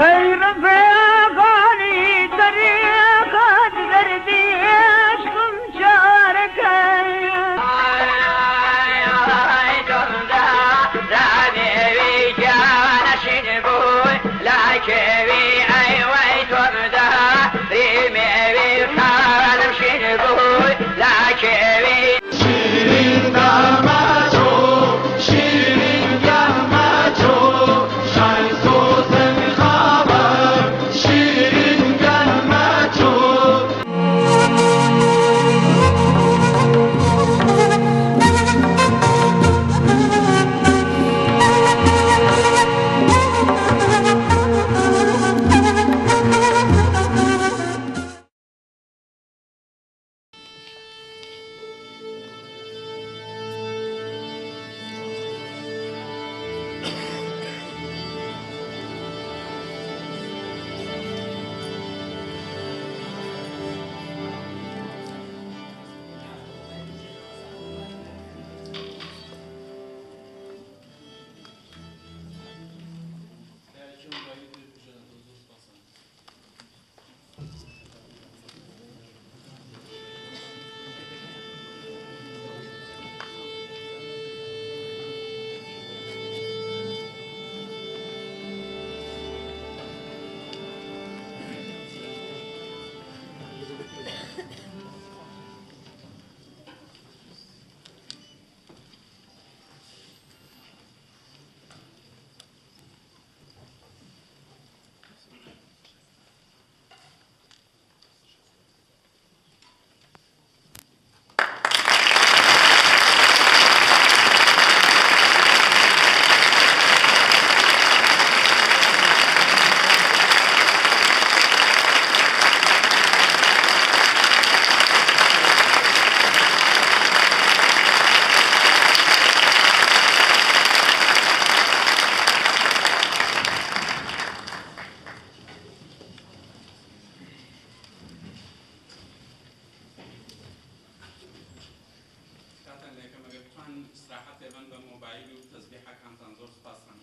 ای رفیقانی طریقت دردی عشقم چارکن شیرین دامادو شیرین دامادو شای سوزن خبر شیرین دامادو استراحت من به موبایل و تسبیح کم تنظور سپاس کنم.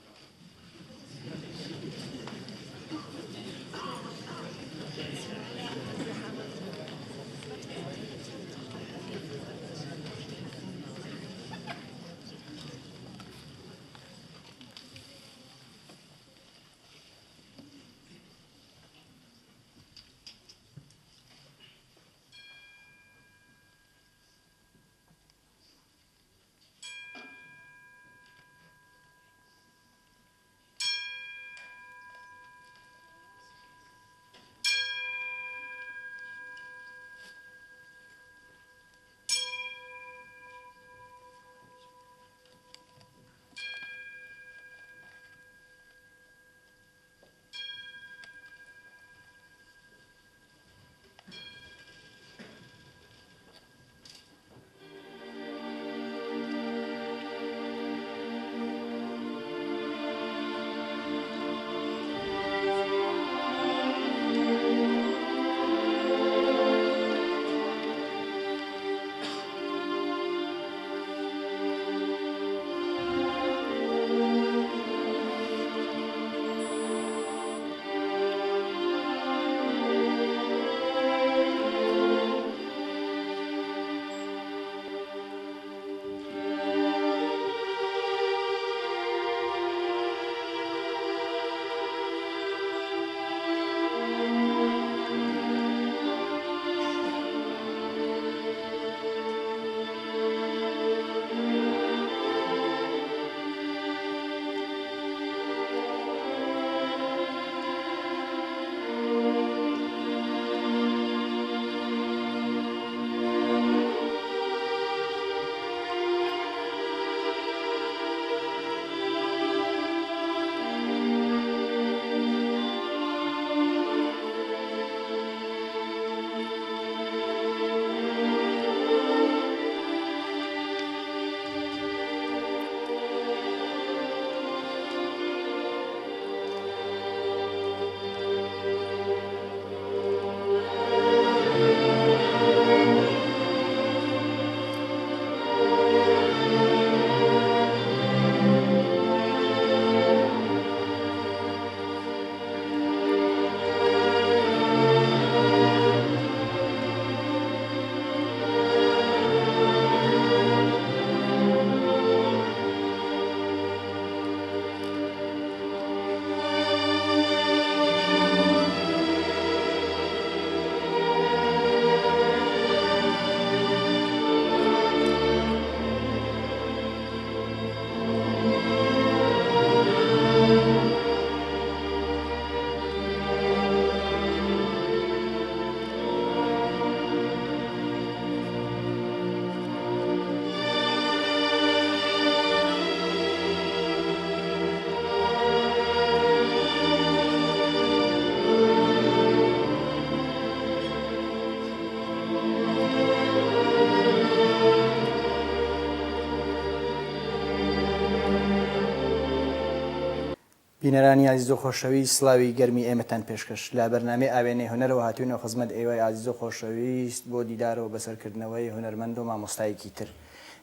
بینەرانی عزیز و خۆشەوی سڵاوی گەرمی ئێمەتان پێشکەش لە بەرنامەی ئاوێنەی هونەرەوە هاتوونەوە خزمەت ئێوەی عزیز و خۆشەویست بۆ دیدارەوە بەسەرکردنەوەی هونەرمەند و مامۆستایەکی تر.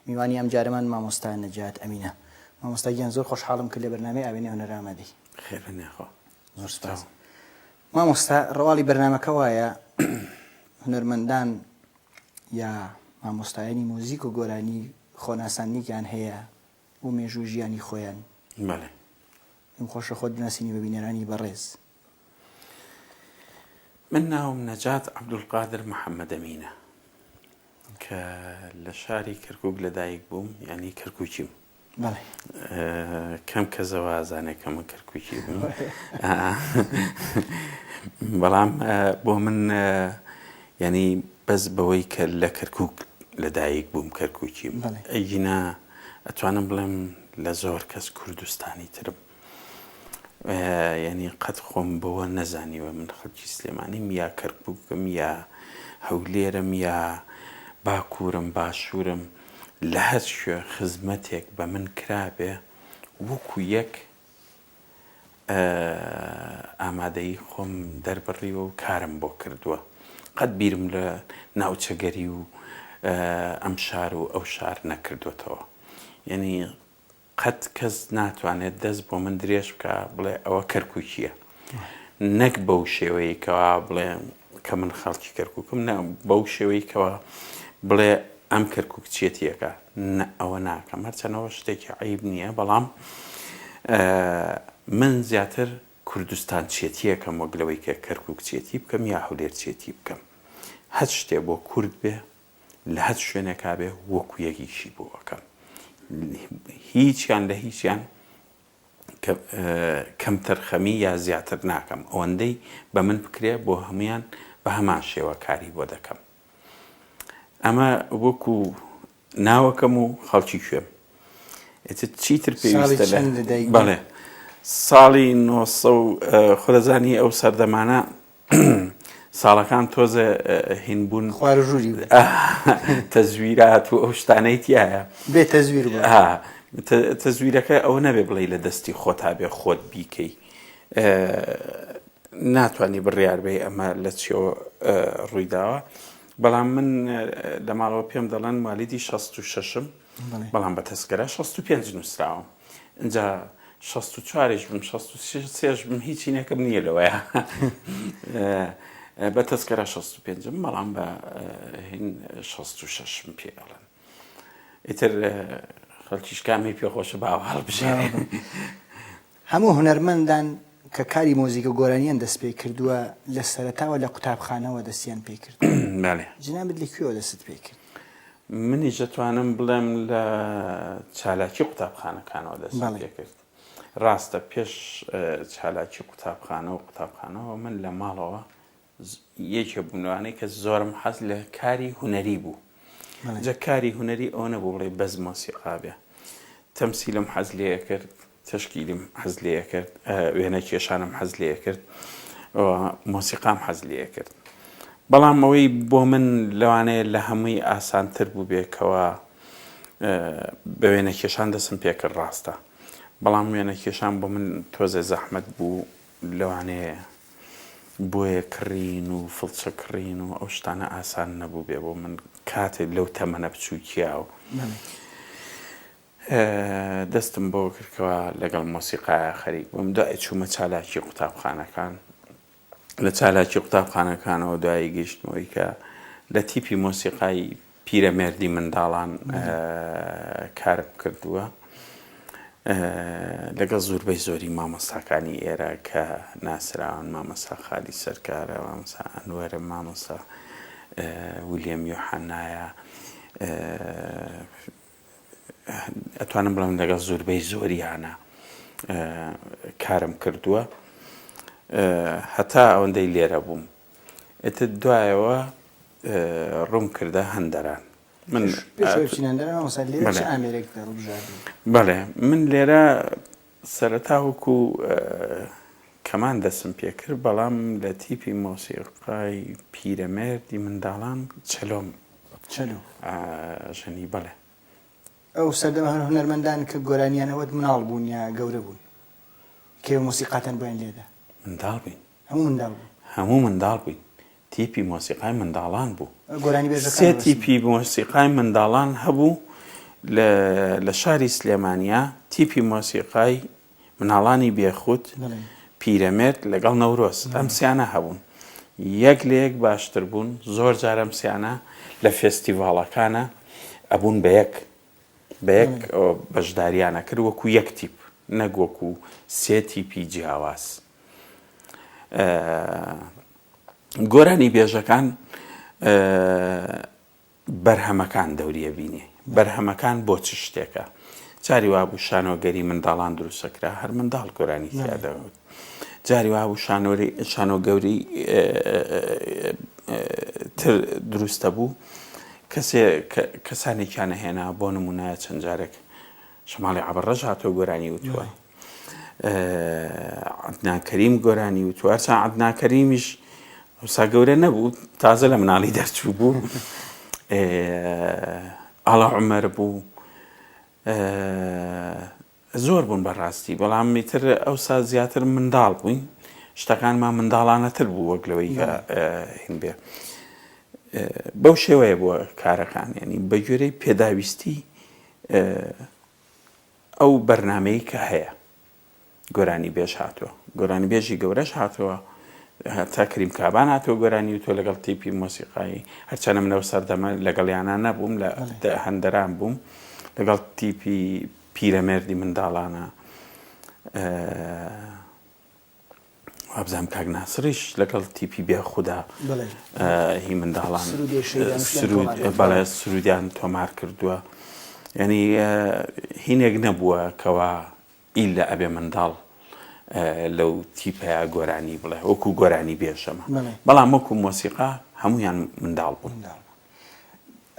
میوانی ئەم جارەمان مامۆستا نەجات ئەمینە. مامۆستا گیان زۆر خۆشحاڵم کرد لە بەرنامەی ئاوێنەی هونەر ئامادەی. خێرنێخۆ زۆر سپاس. مامۆستا ڕواڵی بەرنامەکە وایە هونەرمەندان یا مامۆستایانی موزیک و گۆرانی خۆناسانیان هەیە و مێژوو ژیانی خۆیان. بەڵێ ئەم خۆشە خۆت بناسینی بە بینەرانی بەڕێز. من ناوم نەجات عەبدولقادر محەممەد ئەمینە کە لە شاری کەرکووک لەدایک بووم، یعنی کەرکووکیم. بەڵێ کەم کە زەوازانێک کە من کەرکووکی بووم، بەڵام بۆ من یعنی بەس بەوەی کە لە کەرکووک لەدایک بووم کەرکووکیم، ئەیگینا ئەتوانم بڵێم لە زۆر کەس کوردستانی ترم، یعنی قەت خۆم بەوە نەزانیوە من خەڵکی سلێمانیم یا کەرکووکم یا هەولێرم یا باکوورم باشوورم، لە هەر شوێ خزمەتێک بە من کرابێ وەکو یەک ئامادەی خۆم دەربڕیوە و کارم بۆ کردووە. قەت بیرم لە ناوچەگەری و ئەم شار و ئەو شار نەکردوێتەوە، یعنی قەت کەس ناتوانێت دەست بۆ من درێژ بکە بڵێ ئەوە کەرکووکیە، نەک بەو شێوەیە کەوا بڵێ کە من خەڵکی کەرکووکم، بەو شێوەیە کەوا بڵێ ئەم کەرکووک چێتیەکە، ئەوە ناکەم، هەرچەنەوە شتێکی عیب نییە، بەڵام من زیاتر کوردستان چێتیەکەم وەک لەوەی کە کەرکووک چێتی بکەم یا هەولێر چێتی بکەم. هەر شتێ بۆ کورد بێ لە هەر شوێنێکا بێ وەکو یەکیشی بۆ ئەەکەم، هیچیان لە هیچیان کەمتر خەمی یا زیاتر ناکەم، ئەوەندەی بە من بکرێ بۆ هەمویان بە هەمان شێوە کاری بۆ دەکەم. ئەمە وەکو ناوەکەم و خەڵکی کوێم. چیتر پێویستە لە بەڵێ ساڵی 900 خۆدەزانی ئەو سەردەمانە ساڵەکان تۆزە هینبوون خوارژووری تەزویرات و ئەو شتانەی تایە بێ تەزویر بوو. تەزویرەکە ئەوە نەبێ بڵێ لە دەستی خۆتا بێ خۆت بیکەی، ناتوانانی بڕیار بێ ئەمە لە چیەوە ڕوویداوە. بەڵام من لە ماڵەوە پێم دەڵێن مالیدی 66م، بەڵام بە تەسکەرە 65 نووسراوم، اینجا 64 بم 63 بم هیچی نەکەم نییە لەوەیە، بە تەسکەرە 65م، بەڵام بە هین 66م پێ دەڵێن. ئیتر خەڵکیش کامی پێخۆشە باوەڵ بژێ. هەموو هونەرمەندان کە کاری مۆزیکە گۆرانیان دەست پێ کردووە لە سەرەتاوە لە قوتابخانەوە دەستیان پێ کرد. جنابت لەکوێوە دەست پێ کرد؟ منیش دەتوانم بڵێم لە چالاکی قوتابخانەکانەوە دەست پێ کرد. ڕاستە پێش چالاکی قوتابخانەوە من لە ماڵەوە یەکێ بوونەوانەی کە زۆرم حەز لە کاری هونەری بوو. جا کاری هونەری ئەوە نەبوو بڵێ بەس مۆسیقا بێ، تەمسیلم حەز لێیە کرد، تەشکیلم حەز لێیە کرد، وێنە کێشانم حەز لێیە کرد، مۆسیقام حەز لێیە کرد. بەڵام ئەوەی بۆ من لەوانەیە لە هەمووی ئاسانتر بوو بێکەوە بە وێنە کێشان دەسم پێ کرد ڕاستە، بەڵام وێنە کێشان بۆ من تۆزە زەحمەت بوو، لەوانەیە بۆیە کڕین و فڵچە کڕین و ئەو شتانە ئاسان نەبوو بێ بۆ من کاتێک لەو تەمەنە بچووکیا و دەستم بۆ کردکەوە لەگەڵ مۆسیقایە خەریک بووم. دوای چوومە چالاکی قوتابخانەکان، لە چالاکی قوتابخانەکانەوە دوایی گەیشتمەوەی کە لە تیپی مۆسیقای پیرەمێردی منداڵان کارم کردووە لەگەڵ زۆربەی زۆری مامۆستاکانی ئێرە کە ناسراون، مامۆستا خالی سەرکارە، مامۆستا ئەنوەرە، مامۆستا ویلیەم یۆحانایە، ئەتوانم بڵێم لەگەڵ زۆربەی زۆریانە کارم کردووە هەتا ئەوەندەی لێرە بووم. ئێتر دوایەوە ڕووم کردە هەندەران. بەڵێ من لێرە سەرەتا وەکو کەمان دەسم پێ کرد، بەڵام لە تیپی مۆسیقای پیرەمێردی منداڵان چەلۆم ژەنی. بەڵێ ئەو سەردەما هەنەرمەندان کە گۆرانیانەوەت مناڵ بوون یا گەورە بوون؟ کێ مۆسیقاتەن بۆیان لێدا منداڵ بووین هەموو منداڵ بوو هەموو منداڵ بووین تیپی مۆسیقای منداڵان بوو گۆرانی سێ بێژەکان تیپی مۆسیقای منداڵان هەبوو لە شاری سلێمانیا تیپی مۆسیقای مناڵانی بێخوت پیرەمێرد لەگەڵ نەورۆز ئەم سیانە هەبوون یەک لە یەک باشتر بوون زۆر جار ئەم سیانە لە فێستیڤاڵەکانە ئەبوون بە یەک بەشداریانە کرد وەکو یەک تیپ نەک وەکو سێ تیپی جیاواز گۆرانی بێژەکان بەرهەمەکان دەوریە بینێ بەرهەمەکان بۆ چ شتێکە جاری وا بوو شانۆگەری منداڵان دروستەکرا هەر منداڵ گۆرانی تیادەوت جاری وا بوو شانۆگەوری تر دروستە بوو کەسانێکیانە هێنا بۆ نمونایە چەند جارێک شەماڵی عەبەڕەش هاتۆ گۆرانی وتووە عەدنان کەریم گۆرانی وتووە هەرچەند عەدنان کەریمیش وسا گەورە نەبوو تازە لە مناڵی دەرچوو بوو ئاڵا عومەر بوو زۆر بوون بەڕاستی بەڵام میتر ئەوسا زیاتر منداڵ بووین شتەکانمان منداڵانەتر بوو وەک لەوەی کە هین بێ بەو شێوەیە بووە کارەکان ینی بە گوێرەی پێداویستی ئەو بەرنامەی کە هەیە گۆرانی بێژ هاتووە گۆرانی بێژی گەورەش هاتووە تا کریم کابان هاتووە گۆرانی وتۆ لەگەڵ تیپی مۆسیقایی هەرچەنە منەوە سەردەمە لەگەڵیانە نەبووم لە هەندەران بووم لەگەڵ تیپی پیرەمێردی منداڵانە وابزانم کاک ناسریش لەگەڵ تیپی بێخودا هی منداڵان بەڵێ سرودیان تۆمار کردووە ینی هینێک نەبووە کەوا ئیل لە ئەبێ منداڵ لەو تیپەیە گۆرانی بڵێ وەکو گۆرانی بێژەمە بەڵام وەکو مۆسیقا هەمویان منداڵ بوون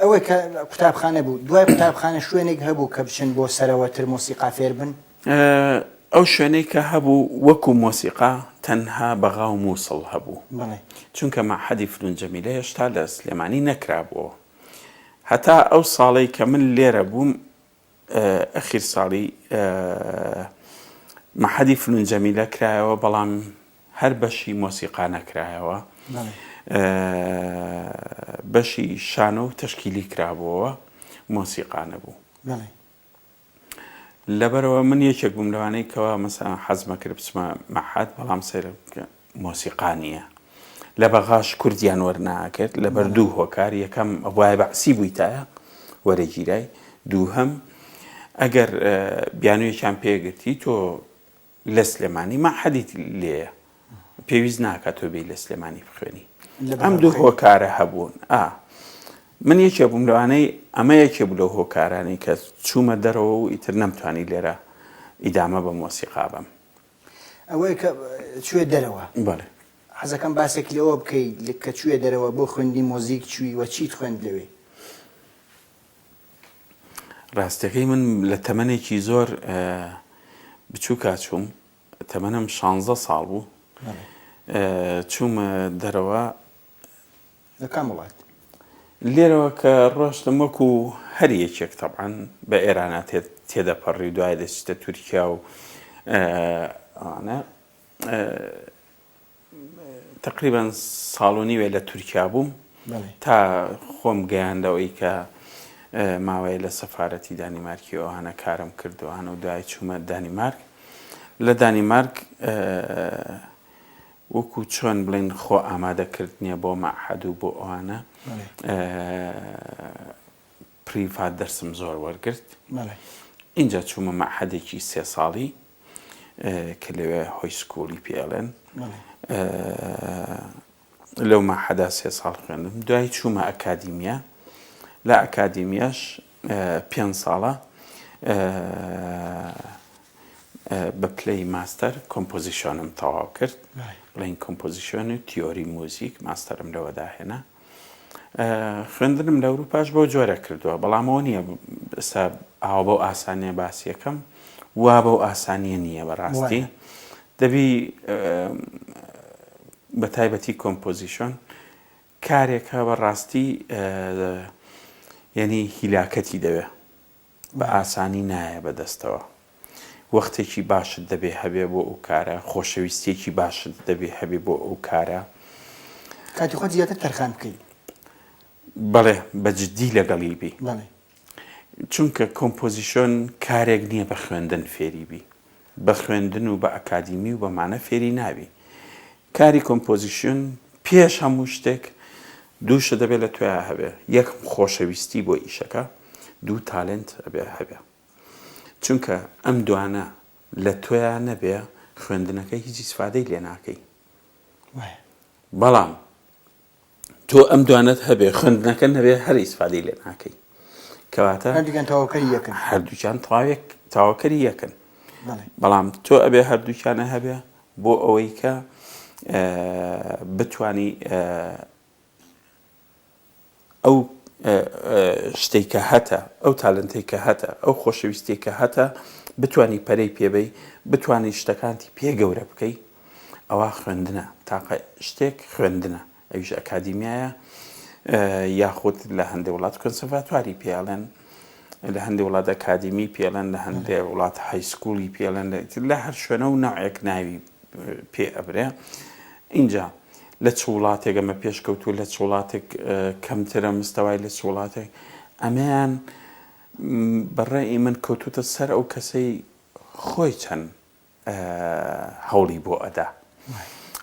ئەوەی کە قوتابخانە بوو دوای قوتابخانە شوێنێک هەبوو کە بچن بۆ سەرەوەتر مۆسیقا فێر بن ئەو شوێنەی کە هەبوو وەکو مۆسیقا تەنها بەغا و مووسڵ هەبوو چونکە مەعهەدی فنون جەمیلە هێشتا لە سلێمانی نەکرابووە هەتا ئەو ساڵەی کە من لێرە بووم ئەخیر ساڵی مەعهەدی فنون جەمیلە کرایەوە بەڵام هەر بەشی مۆسیقا نەکرایەوە بەشی شانۆ و تەشکیلی کرابووەوە مۆسیقا نەبوو لەبەرەوە من یەکێک بووم لەوانەی کەوا مەسەڵەن حەزمە کرد بچمە مەعهەد بەڵام سەر مۆسیقا نییە لە بەغاش کوردیان وەرناکرد لەبەر دوو هۆکار یەکەم ئەوایە بەعسی بوویتایە وەرەگیرای دووهەم ئەگەر بیانوویەکیان پێگرتی تۆ لە سلێمانی مەعهەدیت لێیە پێویست ناکات تۆ بێی لە سلێمانی بخوێنی ئەم دوو هۆکارە هەبوون من یەکێ بووم لەوانەی ئەمە یەکێ بوو لەو هۆکارانی کە چوومە دەرەوە و ئیتر نەمتوانی لێرە ئیدامە بە مۆسیقا بم ئەوەی کە کوێ دەرەوە بەڵێ حەزەکەم باسێک لەوە بکەیت کە کوێ دەرەوە بۆ خوێندی مۆزیک چووی وە چیت خوێند لەوێ ڕاستەکەی من لە تەمەنێکی زۆر بچوو کاچووم تەمەنم 16 ساڵ بوو چوومە دەرەوە لە کام وڵات لێرەوە کە ڕۆشتم وەکو هەر یەکێک تەبعەن بە ئێرانە تێدەپەڕی دوای دەچیتە تورکیا و تقریبا ساڵ و نیوێ لە تورکیا بووم تا خۆم گەیاندەوەی کە ماوەیە لە سەفارەتی دانیمارکی ئەوانە کارم کردوانە و دوای چوومە دانیمارک لە دانیمارک وەکو چۆن بڵێن خۆ ئامادەکردنیە بۆ مەعهەد و بۆ ئەوانە پریڤات دەرسم زۆر وەرگرت اینجا چوومە مەعهەدێکی 3 ساڵی کە لەوێ هۆی سکوڵی پێڵێن لەو مەعهەدا 3 ساڵ خوێندم دوای چوومە ئەکادیمیا لە ئەکادیمیاش 5 ساڵە بە پلەی ماستەر کۆمپۆزیشنم تەواو کرد بڵین کۆمپۆزیشن و تیۆری مۆزیک ماستەرم لەوەدا هێنا خوێندنم لە ئەوروپاش بۆ جۆرە کردووە بەڵام ئەوە نییە ئێستا ئاوا بەو ئاسانیە باسی یەکەم وا بەو ئاسانیە نییە بەڕاستی دەبی بە تایبەتی کۆمپۆزیشن کارێکە بەڕاستی یعنی هیلاکەتی دەوێ بە ئاسانی نایە بەدەستەوە وەختێکی باشت دەبێ هەبێ بۆ ئەو کارە، خۆشەویستێکی باشت دەبێ هەبێ بۆ ئەو کارە. کاتی خۆت زیاتر تەرخان بکەیت. بەڵێ بەجددی لەگەڵی بی، بەڵێ چونکە کۆمپۆزیشن کارێک نییە بە خوێندن فێری بی، بە خوێندن و بە ئەکادیمی و بەمانە فێری ناوی. کاری کۆمپۆزیشن پێش هەموو شتێک دووشە دەبێت لە توێ هەبێ، یەک خۆشەویستی بۆ ئیشەکە، دوو تالنت ئەبێ هەبێ. چونکە ئەم دوانە لە تۆیان نەبێ خوێندنەکەی هیچ ئیسفادەی لێ ناکەی. بەڵام تۆ ئەم دوانت هەبێ خوێندنەکە نەبێ هەر ئیسفادەی لێ ناکەی، کەواتە هەردووکیان تەواوکەری یەکن. هەردووکیان تەواوکەری یەکن. بەڵام تۆ ئەبێ هەردووکیانە هەبێ بۆ ئەوەی کە بتوانی ئەو شتێککە هەتە، ئەو تالنتێککە هەتە، ئەو خۆشەویستێککە هەتە بتوانی پەرەی پێبەی، بتوانی شتەکانتی پێ گەورە بکەی. ئەوە خوێندنە، تاقە شتێک خوێندنە، ئەویش ئەکادیمیایە یاخود لە هەندێک وڵات کۆنسەڤاتواری پێڵێن، لە هەندێک وڵات ئەکادیمی پێڵێن، لە هەندێک وڵات هایسکوڵی پێڵێن، لە هەر شوێنە و ناوێک ناوی پێ ئەبرێ. اینجا لە چ وڵاتێک ئەمە پێشکەوتووە، لە چ وڵاتێک کەمترە مستەوای، لە چ وڵاتێک ئەمەیان بەڕێی من کەوتوتە سەر ئەو کەسەی خۆی چەند هەوڵی بۆ ئەدا.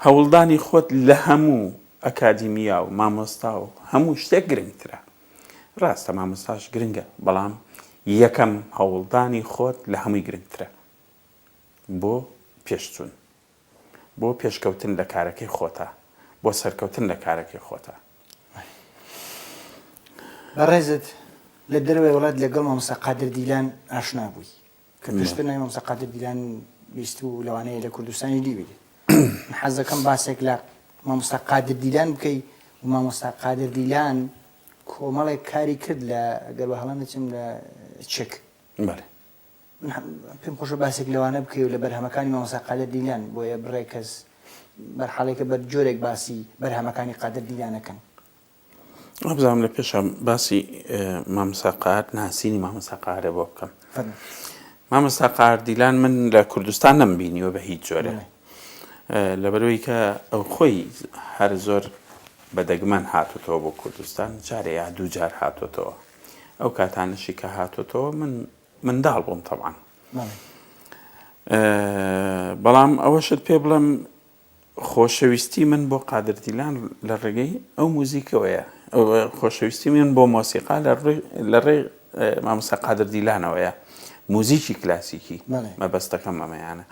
هەوڵدانی خۆت لە هەموو ئەکادیمیا و مامۆستا و هەموو شتێک گرنگترە. ڕاستە مامۆستاش گرنگە، بەڵام یەکەم هەوڵدانی خۆت لە هەمووی گرنگترە بۆ پێشچوون، بۆ پێشکەوتن لە کارەکەی خۆتە، بۆ سەرکەوتن لە کارەکەی خۆتە. بەڕێزت لە دەروێ وڵات لەگەڵ مامۆستا قادر دیلان ئاشنا بووی کە پێشتر ناوی مامۆستا قادر دیلان بیست و لەوانەیە لە کوردستانی دیبێت. حەز دەکەم باسێک لە مامۆستا قادر دیلان بکەی و مامۆستا قادر دیلان کۆمەڵێک کاری کرد لە ئەگەر بە هەڵە نەچم لە چێک. پێم خۆشە باسێک لەوانە بکەی و لە بەرهەمەکانی مامۆستا قادر دیلان بۆیە بڕێ کەس بەرحاڵێکە بەر جۆرێک باسی بەرهەمەکانی قادر دیلانەکەن. ئەبزانم لە پێشم باسی مامۆستا قادر ناسینی مامۆستا قادرە بۆ بکەم. مامۆستا قادر دیلان من لە کوردستان نەمبینیوە بە هیچ جۆرە، لەبەرەوەی کە ئەو خۆی هەر زۆر بەدەگمەن هاتوتەوە بۆ کوردستان، جارێ یا دوو جار هاتوتەوە. ئەو کاتانشی کە هاتوتەوە من منداڵ بووم تەبعاً. بەڵام ئەوەشت پێ بڵێم خۆشەویستی من بۆ قادر دیلان لە ڕێگەی ئەو موزیکەوەیە، خۆشەویستی من بۆ مۆسیقا لە ڕێ مامۆستا قادر دیلانەوەیە. موزیکی کلاسیکی مەبەستەکەم ئەمەیانە.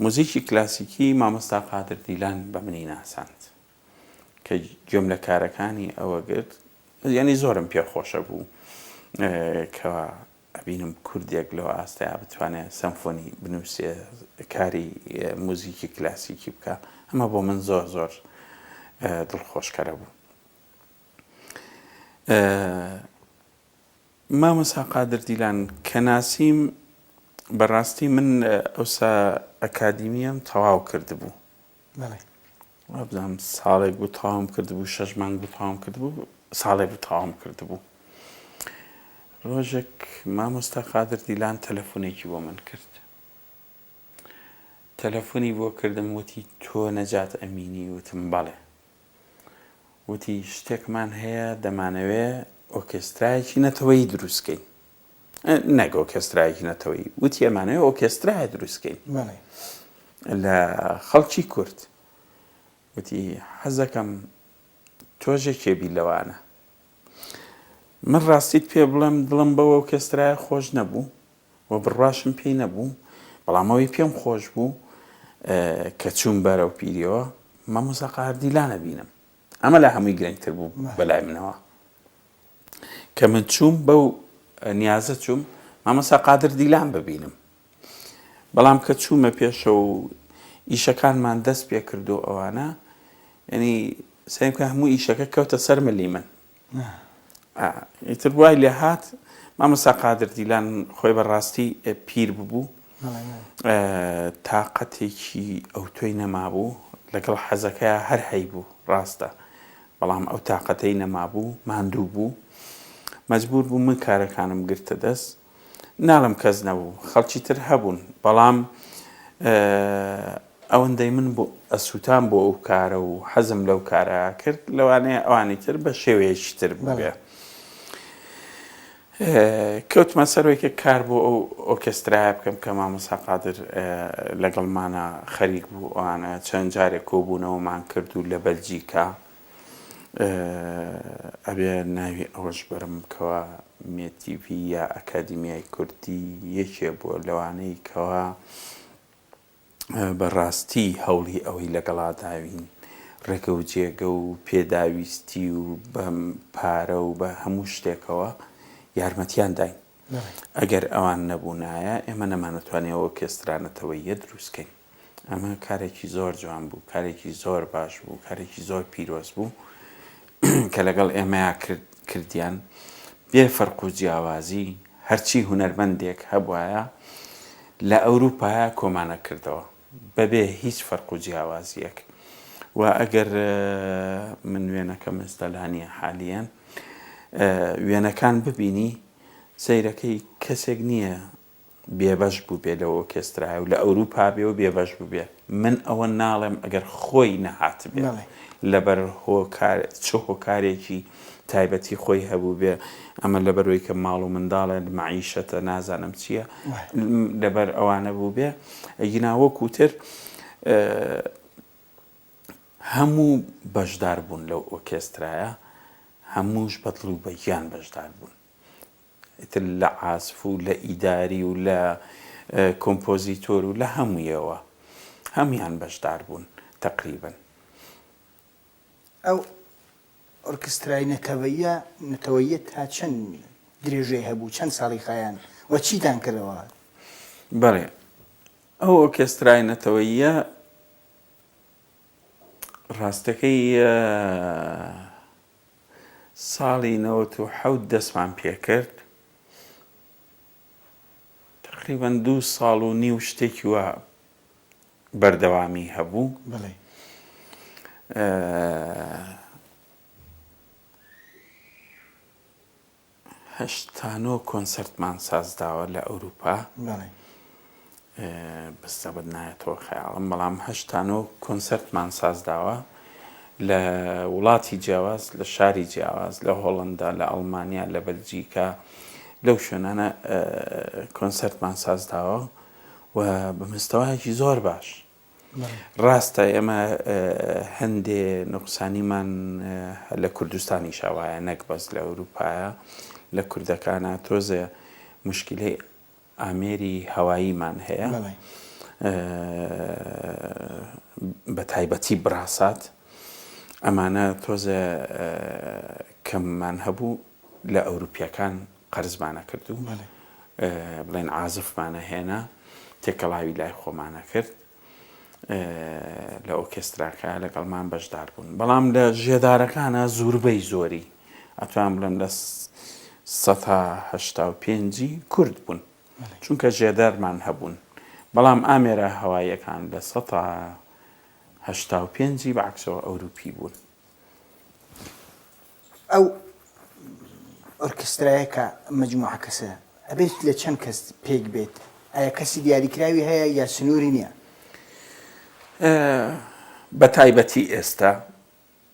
موزیکی کلاسیکی مامۆستا قادر دیلان بە منی ناساند کە گوێم لە کارەکانی ئەوە گرت، یعنی زۆرم پێ خۆشە بوو کەوا ئەبینم کوردێک لەوە ئاستەیە بتوانێت سەمفۆنی بنووسێ، کاری موزیکی کلاسیکی بکە. ئەمە بۆ من زۆر زۆر دڵخۆشکەرە بوو. مامۆستا قادر دیلان کە ناسیم بەڕاستی من ئەوسا ئەکادیمیم تەواو کردبوو. وابزانم ساڵێک بوو تەواوم کردبوو، 6 مانگ بوو تەواوم کردبوو، ساڵێک بوو تەواوم کردبوو. ڕۆژێک مامۆستا قادر دیلان تەلەفۆنێکی بۆ من کرد. تەلەفۆنی بۆ کردم، وتی تۆ نەجات ئەمینی؟ وتم بەڵێ. وتی شتێکمان هەیە دەمانەوێ ئۆرکێسترایەکی نەتەوەیی دروستکەین. نەک ئۆرکێسترایەکی نەتەوەیی، وتی ئەمانەوێ ئۆرکێسترایە دروستکەین لە خەڵکی کورد. وتی حەز دەکەم تۆژێکێبی لەوانە. من ڕاستیت پێ بڵێم دڵم بەوە ئۆرکێسترایە خۆش نەبوو و بڕواشم پێی نەبوو، بەڵام ئەوەی پێم خۆش بوو کە چوون بەرەو پیرەوە مامۆستا قادر دیلانە بینم. ئەمە لە هەمووی گرنگتر بوو بەلای منەوە کە من چووم بەو نیازە چووم مامۆستا قادر دیلان ببینم. بەڵام کە چوومە پێشە و ئیشەکانمان دەست پێ کردو ئەوانە، یعنی سعیم کە هەموو ئیشەکە کەوتە سەر ملی من. ئیتر وای لێ هات مامۆستا قادر دیلان خۆی بەڕاستی پیر ببوو، تاقەتێکی ئەو تۆی نەمابوو، لەگەڵ حەزەکەیە هەر هەی بوو ڕاستە، بەڵام ئەو تاقەتەی نەمابوو، ماندوو بوو، مەجبور بوو من کارەکانم گرتە دەست. ناڵم کەس نەبوو خەڵکی تر هەبوون بەڵام ئەوەندەی من بۆ ئەسووتان بۆ ئەو کارە و حەزم لەو کارە کرد لەوانەیە ئەوانی تر بە شێوەیەکی تر ببێ کەوتمە سەرۆیکە کار بۆ ئەو ئۆرکێسترایە بکەم کە مامۆستا قادر لەگەڵمانە خەریک بوو ئەوانە چەند جارێک کۆبوونەوەمان کرد و لە بەلجیکا ئەبێ ناوی ئەوەش بەرم کەوە مێتیڤی یا ئەکادیمیای کوردی یەکێ بووە لەوانەی کەوە بەڕاستی هەوڵی ئەوەی لەگەڵا داوین ڕێگە و جێگە و پێداویستی و بە پارە و بە هەموو شتێکەوە یارمەتیان داین ئەگەر ئەوان نەبوونایە ئێمە نەمانەتوانێت ئۆرکێسترانەتەوەیە دروستکەین ئەمە کارێکی زۆر جوان بوو کارێکی زۆر باش بوو کارێکی زۆر پیرۆز بوو کە لەگەڵ ئێمەیا کردیان بێ فەرق و جیاوازی هەرچی هونەرمەندێک هەبوایە لە ئەوروپایە کۆمانە کردەوە بەبێ هیچ فەرق و جیاوازیەک و ئەگەر من وێنەکەم ئێستالانیە حالیان وێنەکان ببینی سەیرەکەی کەسێک نییە بێبەش بوو بێ لە ئۆرکێسترایە و لە ئەوروپا بێ و بێبەش بوو بێ من ئەوە ناڵێم ئەگەر خۆی نەهات بێ لەبەر چ هۆکارێکی تایبەتی خۆی هەبوو بێ ئەمە لەبەرەوەی کە ماڵ و منداڵە معیشەتە نازانم چییە لەبەر ئەوانە بوو بێ ئەگیناوەکو تر هەموو بەشدار بوون لەو ئۆرکێسترایە هەمووش بەدڵ و بەگیان بەشدار بوون ئیتر لە عازف و لە ئیداری و لە کۆمپۆزیتۆر و لە هەموویەوە هەمویان بەشدار بوون تقریبا ئەو ئۆرکسترای نەتەوەیە تا چەند درێژەی هەبوو چەند ساڵی خایان وە چیتان کردەوە بەڵێ ئەو ئۆرکێسترای نەتەوەیە ڕاستەکەی ساڵی 97 دەستمان پێکرد تقریبا 2 ساڵ و نیو شتێکی وە بەردەوامی هەبوو هەشتانۆ کۆنسەرتمان سازداوە لە ئەوروپا بەستە بەد نایەتەوە خەیاڵم بەڵام هەشتانۆ کۆنسەرتمان سازداوە لە وڵاتی جیاواز لە شاری جیاواز لە هۆڵندا لە ئەڵمانیا لە بەلجیکا لەو شوێنانە کۆنسەرتمان سازداوە و بە مستەوایەکی زۆر باش ڕاستە ئێمە هەندێ نوقسانیمان لە کوردستانی شاوایە نەک بەس لە ئەوروپایە لە کوردەکانە تۆزە مشکلەی ئامێری هەواییمان هەیە بە تایبەتی براسات ئەمانە تۆزە کەممان هەبوو لە ئەوروپیەکان قەرزمانە کردو بڵێن عازفمانە هێنا تێکەڵاوی لای خۆمانە کرد لە ئۆرکێستراکە لەگەڵمان بەشدار بوون بەڵام لە ژێدارەکانە زۆربەی زۆری ئەتوان بڵێم لە 185 کورد بوون چونکە ژێدارمان هەبوون بەڵام ئامێرە هەواییەکان لە 185 بەعکسەوە ئەوروپی بوون ئەو ئۆرکسترایەکە مەجموعە کەسە ئەبێت لە چەند کەس پێک بێت ئایا کەسی دیاریکراوی هەیە یا سنووری نییە بە تایبەتی ئێستا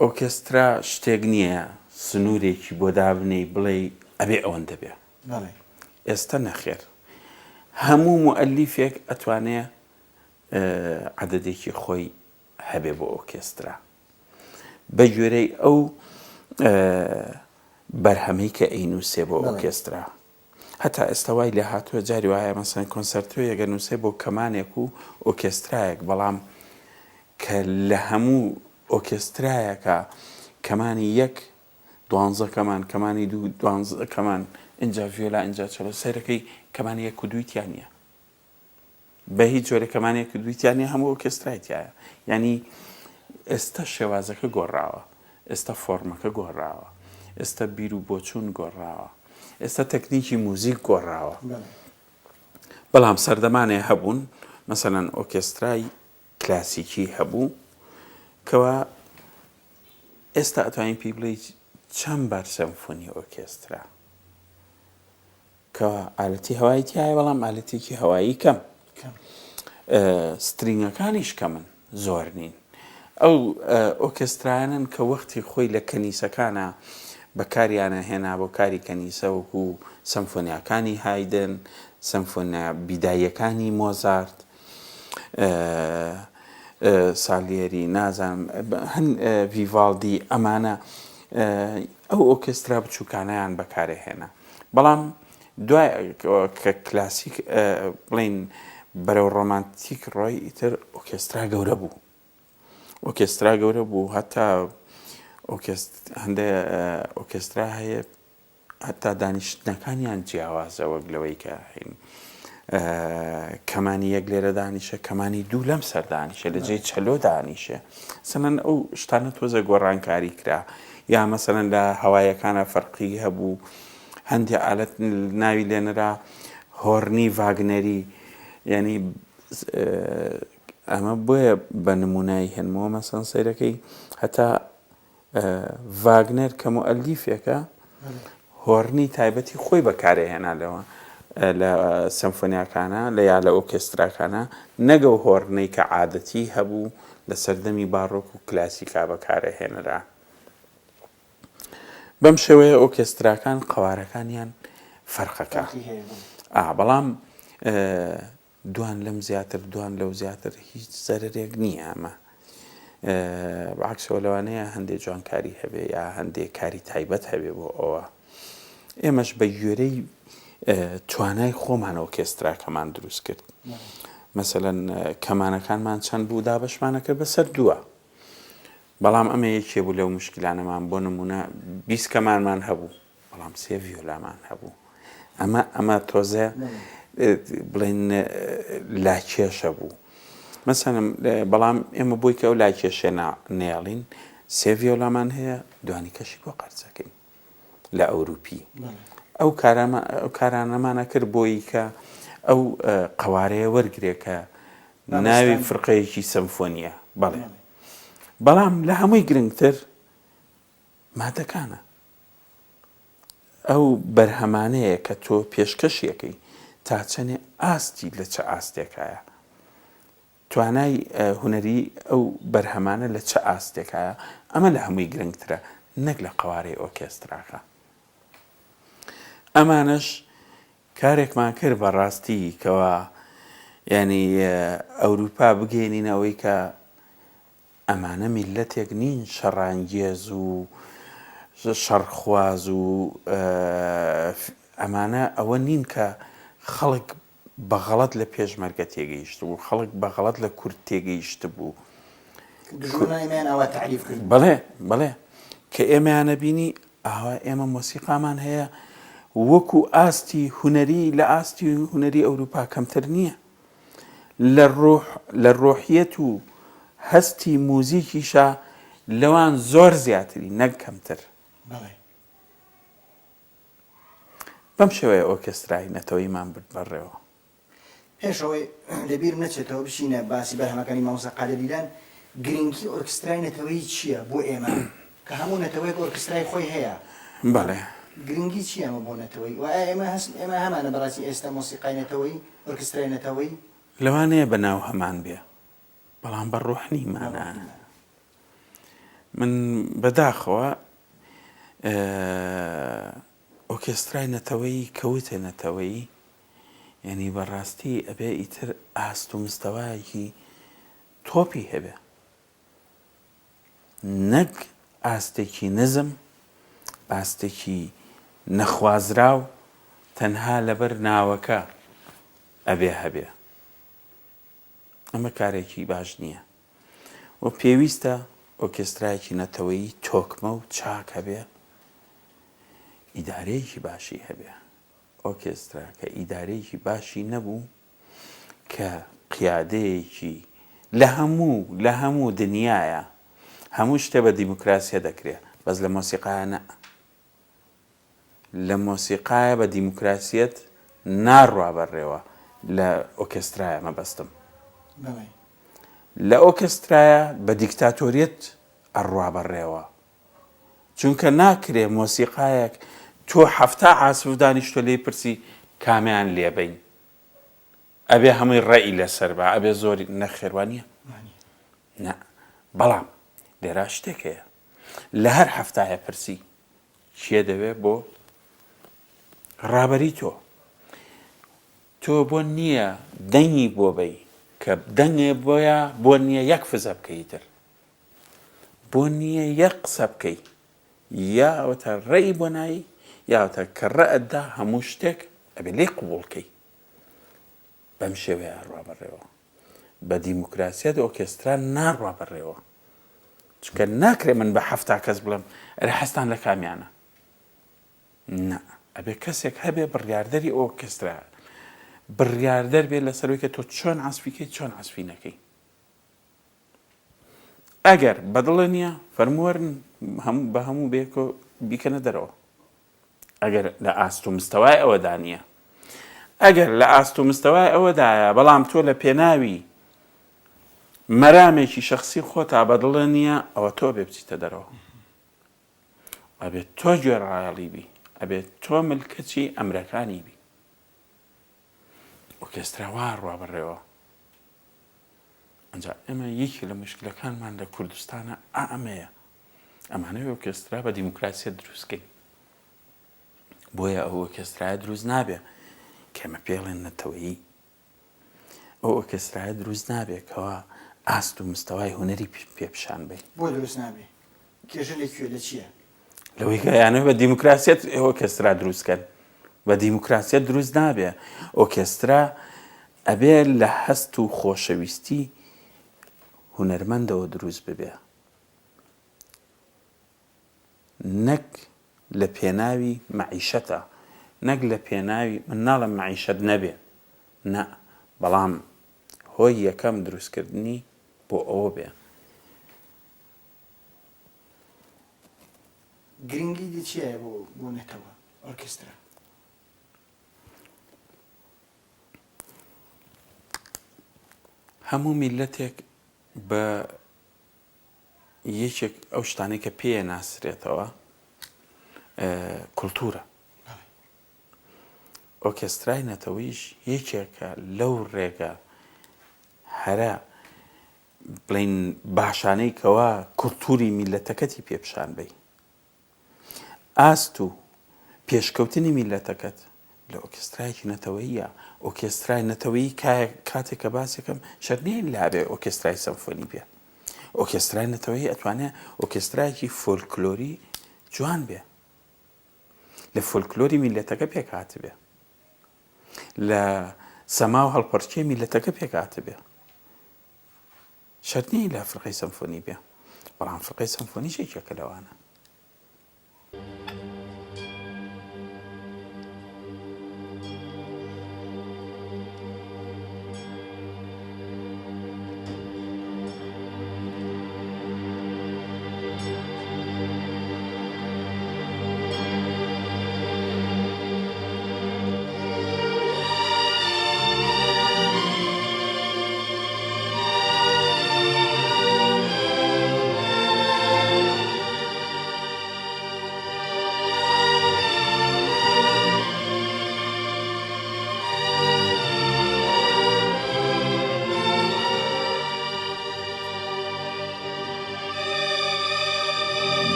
ئۆرکێسترا شتێک نییە سنوورێکی بۆ دابنەی بڵێ ئەبێ ئەوەندە بێ ئێستا نەخێر هەموو موئەلیفێک ئەتوانێ عەدەدێکی خۆی هەبێ بۆ ئۆرکێسترا بە گوێرەی ئەو بەرهەمەی کە ئەینووسێ بۆ ئۆرکێسترا هەتا ئێستا وای لێ هاتووە جاری وایە مەسەڵەن کۆنسەرتۆیەکە نووسێ بۆ کەمانێک و ئۆرکێسترایەک بەڵام کە لە هەموو ئۆرکێسترایەکە کەمانی یەک 12 کەمان کەمانی 12 کەمان اینجا ڤیۆلا اینجا چەلۆ سەیرەکەی کەمانی یەک و دوویتیان نییە بە هیچ جۆرە کەمانێک و دوویتیان نییە هەموو ئۆرکێسترایتیایە یعنی ئێستا شێوازەکە گۆڕاوە ئێستا فۆرمەکە گۆڕاوە ئێستا بیر و بۆچوون گۆڕاوە ئێستا تەکنیکی موزیک گۆڕاوە بەڵام سەردەمانێ هەبوون مەسەڵەن ئۆرکێسترای کلاسیکی هەبوو کەوا ئێستا ئەتوانین پێی بڵێ چەند بار سەمفۆنی ئۆرکێسترا کەوا ئالەتی هەوایی تایە بەڵام ئالەتێکی هەوایی کەم سترینگەکانیش کەمن زۆر نین ئەو ئۆرکێسترایانن کە وەختی خۆی لە کەنیسەکانە بەکاریانە هێنا بۆ کاری کەنیسە وەکو سەمفۆنیاکانی هایدن سەمفۆنیا بیداییەکانی مۆزارت سالیێری نازانم هەن ڤیڤاڵدی ئەمانە ئەو ئۆرکێسترا بچووکانەیان بەکارەهێنا بەڵام دوای کە کلاسیک بڵین بەرەو ڕۆمانتیک ڕۆی ئیتر ئۆرکێسترا گەورە بوو ئۆرکێسترا گەورە بوو هەتا هەندێک ئۆرکێسترا هەیە هەتا دانیشتنەکانیان جیاوازە وەک لەوەی کە هین کەمانی یەک لێرە دانیشە کەمانی دوو لەم سەر دانیشە لە جێی چەلۆ دانیشە سەنەن ئەو شتانە تۆزە گۆڕانکاری کرا یا مەسەلەن لە هەوایەکانە فەرقی هەبوو هەندێک ئالەت ناوی لێنرا هۆرنی ڤاگنەری یعنی ئەمە بۆیە بە نمونای هێنمەوە مەسەن سەیرەکەی هەتا ڤاگنەر کە مؤەلیفێکە هۆرنی تایبەتی خۆی بەکارهێنا لەوە لە سەمفۆنیاکانە لە یا لە ئۆرکێستراکانە نەگەو هۆرنەی کە عادەتی هەبوو لە سەردەمی باڕۆک و کلاسیکا بەکارەهێنرا بەم شێوەیە ئۆرکێستراکان قەوارەکانیان فەرقەکە بەڵام دوان لەم زیاتر دوان لەو زیاتر هیچ زەرێک نییە ئەمە بەعکسەوە لەوانەیە هەندێک جوانکاری هەبێ یا هەندێک کاری تایبەت هەبێ بۆ ئەوە ئێمەش بە گوێرەی توانای خۆمان ئۆرکێستراکەمان دروست کرد مەسەلەن کەمانەکانمان چەند بوو دابەشمانەکە بەسەر دووە بەڵام ئەمە یەکێ بوو لەو مشکلانەمان بۆ نمونە 20 کەمانمان هەبوو بەڵام 3 ڤیۆلامان هەبوو ئەمە تۆزە بڵێن لاکێشە بوو مەسەلەن بەڵام ئێمە بۆی کە ئەو لاکێشە نێڵین 3 ڤیۆلامان هەیە دوانی کەشی بۆ قەرزەکەین لە ئەوروپی ئەو کارانەمانە کرد بۆی کە ئەو قەوارەیە وەرگێ کە ناوی فرقەیەکی سەمفۆنیە بەڵێ بەڵام لە هەمووی گرنگتر مادەکانە ئەو بەرهەمانەیە کە تۆ پێشکەشیەکەی تا چەنێ ئاستی لە چه ئاستێکایە توانای هونەری ئەو بەرهەمانە لە چه ئاستێکایە ئەمە لە هەمووی گرنگترە نەک لە قەوارەی ئۆرکێستراکە ئەمانش کارێکمان کرد بەڕاستی کەوا یعنی ئەوروپا بگەێنینەوەی کە ئەمانە میلەتێک نین شەڕانگێز و شەڕخواز و ئەمانە ئەوە نین کە خەڵک بەغەڵەت لە پێشمەرگە تێگەیشت و خەڵک بەغەڵەت لە کورد تێگەیشت بوو بەڵێ کە ئێمەیانە بینی ئاوا ئێمە مۆسیقامان هەیە وەکو ئاستی هونەری لە ئاستی هونەری ئەوروپا کەمتر نییە لە ڕۆحیەت و هەستی موزیکیشە لەوان زۆر زیاتری نەک کەمتر بەم شێوەیە ئۆرکێسترای نەتەوەیمان برد بەڕێوە پێشەوەی لەبیرم نەچێتەوە بشینە باسی بەرهەمەکانی مامۆستا قادر دیلان گرنگی ئۆرکسترای نەتەوەی چییە بۆ ئێمە کە هەموو نەتەوەیەک ئۆرکسترای خۆی هەیە بەڵێ گرنگی چی ئەمە بۆ نەتەوەی و ئێمە هەمانە بەڕاستی ئێستا مۆسیقای نەتەوەی ئۆرکسترای نەتەوەی لەوانەیە بەناو هەمان بێ بەڵام بە ڕۆحنیمانە من بەداخەوە ئۆرکێسترای نەتەوەی کەوتە نەتەوەی یعنی بەڕاستی ئەبێ ئیتر ئاست و مستەوایەکی تۆپی هەبێ نەک ئاستێکی نزم ئاستێکی نەخوازراو تەنها لەبەر ناوەکە ئەبێ هەبێ ئەمە کارێکی باش نییە و پێویستە ئۆرکێسترایەکی نەتەوەیی تۆکمە و چاک هەبێ ئیدارەیەکی باشی هەبێ ئۆرکێسترا کە ئیدارەیەکی باشی نەبوو کە قیادەیەکی لە هەموو دنیاە هەموو شتێ بە دیموکراسیە دەکرێت بەس لە مۆسیقایە نە لە مۆسیقایە بە دیموکراسیەت ناڕوا بەڕێوە لە ئۆرکێسترایە مەبەستم لە ئۆرکێسترایە بە دیکتاتۆریەت ئەڕوا بەڕێوە چونکە ناکرێ مۆسیقایەک تۆ هەفتا عاسف دانیشتۆ لێی پرسی کامیان لێبین ئەبێ هەمووی ڕێی لەسەر بە ئەبێ زۆری نەخێوانیە نە بەڵام لێرا شتێک هەیە لە هەر هەفتایە پرسی چیە دەوێت بۆ ڕابەری تۆ بۆ نییە دەنگی بۆ بەی کە دەنگێ بۆ نییە یەک فزە بکەیتر بۆ نییە یەک قسە بکەی یاوەتە ڕێی بۆ نایی یاوەتە کە ڕەئەتدا هەموو شتێک ئەبێ لێ قبوڵکەی بەم شێوەیە ڕابەڕێەوە بە دیموکراسیەت ئۆرکێسترا ناڕوا بەڕێەوە چکە ناکرێ من بە هەفتا کەس بڵێم ئەرێ هەستان لە کامیانە نا ئەبێ کەسێک هەبێ بڕیاردەری ئۆرکێسترا بڕیاردەر بێت لەسەرەوەی کە تۆ چۆن عەزفیکەی چۆن عەزفی نەکەی ئەگەر بەدڵە نییە فەرمووەرن بە هەموو بێکۆ بیکەنە دەرەوە ئەگەر لە ئاست و مستەوای ئەوەدا نییە ئەگەر لە ئاست و مستەوای ئەوەدایە بەڵام تۆ لە پێناوی مەرامێکی شەخسی خۆتا بەدڵە نییە ئەوە تۆ بێ بچیتە دەرەوە ئەبێت تۆ گوێڕایەڵی بی ئەبێت تۆ ملکەچی ئەمرەکانی بی ئۆرکێسترا وا ڕابەڕێەوە ئەنجا ئێمە یەکی لە مشکلەکانمان لە کوردستانە ئەمەیە ئەمانەوێ ئۆرکێسترا بە دیموکراسیەت دروستکەین بۆیە ئەو ئۆرکێسترایە دروست نابێ کە ئێمە پێڵێن نەتەوەیی ئەو ئۆرکێسترایە دروست نابێ کەوا ئاست و مستەوای هونەری پێپشان بێ بۆ دروست نابێ کێژە لێکوێ لە چییە لەوەی کە یانەوە بە دیموکراسیەت ئۆرکێسترا دروستکەن بە دیموکراسیەت دروست نابێ ئۆرکێسترا ئەبێ لە هەست و خۆشەویستی هونەرمەندەوە دروست ببێ نەک لە پێناوی مەعیشەتە نەک لە پێناوی من ناڵم مەعیشەت نەبێ نە بەڵام هۆی یەکەم دروستکردنی بۆ ئەوە بێ گرنگی دی چییە بۆ نێتەوە ئۆرکێسترا هەموو میلەتێک بە یەکێک ئەو شتانەی کە پێیە ناسرێتەوە کولتورە ئۆرکێسترای نەتەوەیش یەکێکە لەو ڕێگە هەرە بڵین باشانەی کەوا کولتوری میلەتەکەتی پێپشان بێ ئاست و پێشکەوتنی میلەتەکەت لە ئۆرکێسترایەکی نەتەوەییە ئۆرکێسترای نەتەوەیی کاتێک کە باسێکم شەرنیان لابێ ئۆرکێسترای سەمفۆنی بێ ئۆرکێسترای نەتەوەیی ئەتوانێت ئۆرکێسترایەکی فۆلکلۆری جوان بێ لە فۆلکلۆری میلەتەکە پێکات بێ لە سەما و هەڵپەرچەی میلەتەکە پێکات بێ شەرنی لە فڕقەی سەمفۆنی بێ بەڵام فڕقەی سەمفۆنی یەکێکە لەوانە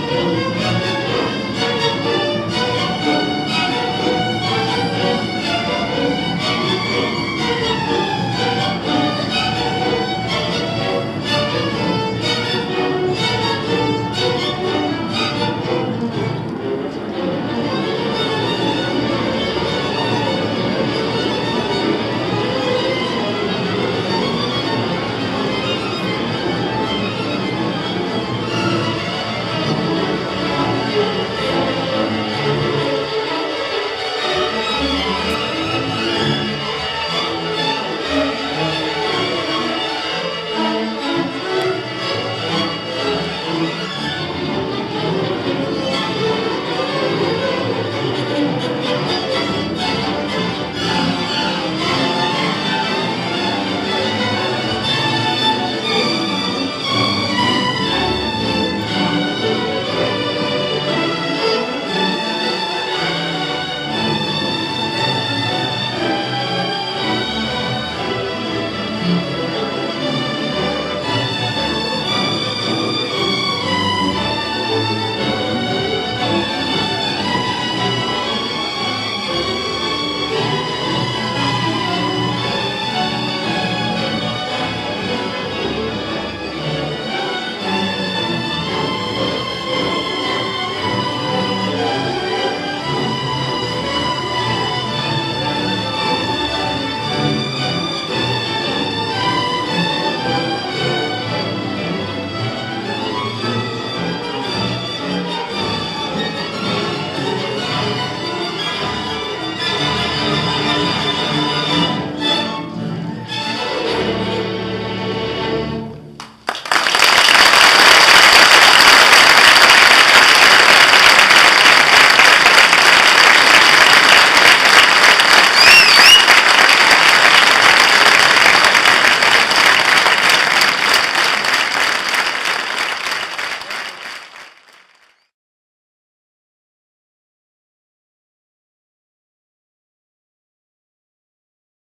شیرین